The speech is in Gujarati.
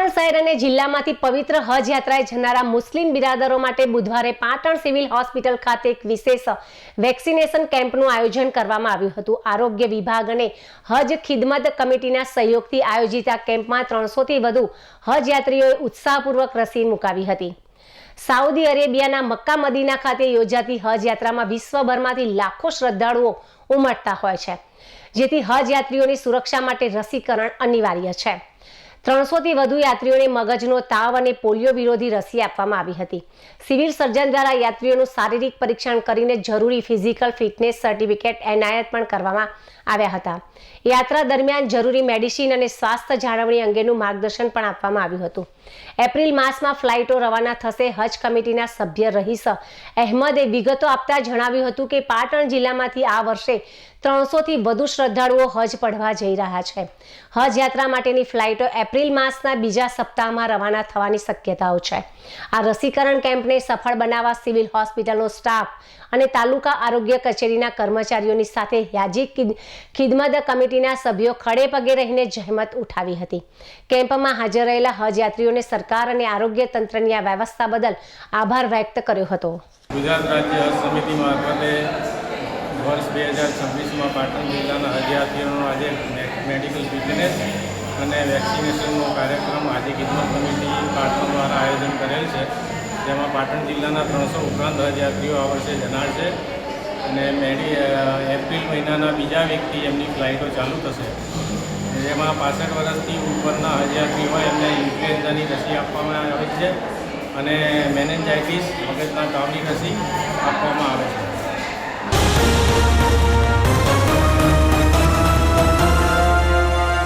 પાટણ શહેર અને જિલ્લામાંથી પવિત્ર હજ યાત્રાએ જનારા મુસ્લિમ બિરાદરો માટે બુધવારે પાટણ સિવિલ હોસ્પિટલ ખાતે એક વિશેષ વેક્સિનેશન કેમ્પનું આયોજન કરવામાં આવ્યું હતું। આરોગ્ય વિભાગ અને હજ ખિદમત કમિટીના સહયોગથી આયોજિત આ કેમ્પમાં 300થી વધુ હજ યાત્રીઓએ ઉત્સાહપૂર્વક રસી મુકાવી હતી। સાઉદી અરેબિયાના મક્કા મદીના ખાતે યોજાતી હજ યાત્રામાં વિશ્વભરમાંથી લાખો શ્રદ્ધાળુઓ ઉમટતા હોય છે, જેથી હજ યાત્રીઓની સુરક્ષા માટે રસીકરણ અનિવાર્ય છે। 300થી વધુ યાત્રીઓને મગજનો તાવ અને પોલિયો વિરોધી રસી આપવામાં આવી હતી। સિવિલ સર્જન દ્વારા યાત્રીઓનું શારીરિક પરીક્ષણ કરીને જરૂરી ફિઝિકલ ફિટનેસ સર્ટિફિકેટ એનાયત પણ કરવામાં આવ્યા હતા। યાત્રા દરમિયાન જરૂરી મેડિસિન અને સ્વાસ્થ્ય જાળવણી અંગેનું માર્ગદર્શન પણ આપવામાં આવ્યું હતું। એપ્રિલ માસમાં ફ્લાઇટો રવાના થશે। હજ કમિટીના સભ્ય રહીસ અહેમદે વિગતો આપતા જણાવ્યું હતું કે પાટણ જિલ્લામાંથી આ વર્ષે 300થી વધુ શ્રદ્ધાળુઓ હજ પડવા જઈ રહ્યા છે। હજ યાત્રા માટેની ફ્લાઇટો એપ્રિલ માસના બીજા સપ્તાહમાં રવાના થવાની શક્યતાઓ છે। આ રસીકરણ કેમ્પને સફળ બનાવવા સિવિલ હોસ્પિટલનો સ્ટાફ અને તાલુકા આરોગ્ય કચેરીના કર્મચારીઓની સાથે યાજી ખિદમત કમિટીના સભ્યો ખડે પગે રહીને જહેમત ઉઠાવી હતી। કેમ્પમાં હાજર રહેલા હજ યાત્રીઓને સરકાર અને આરોગ્ય તંત્રની આ વ્યવસ્થા બદલ આભાર વ્યક્ત કર્યો હતો। ગુજરાત રાજ્ય હજ સમિતિ મારફતે વર્ષ 2026માં પાટણ જિલ્લાના હજ યાત્રીઓનો આજે મેડિકલ ફિટનેસ અને વેક્સિનેશનનો કાર્યક્રમ આજે ખિદમત કમિટી પાટણ દ્વારા આયોજન કરેલ છે, જેમાં પાટણ જિલ્લાના 300 ઉપરાંત હજ યાત્રીઓ આ વર્ષે જનાર છે અને એપ્રિલ મહિનાના બીજા વીકથી એમની ફ્લાઇટો ચાલુ થશે, જેમાં 65 વર્ષથી ઉપરના હજ યાત્રી હોય એમને ઇન્ફ્લુએન્ઝાની રસી આપવામાં આવે છે અને મેનેન્જાઇટિસ મગજના તાવની રસી આપવામાં આવે છે।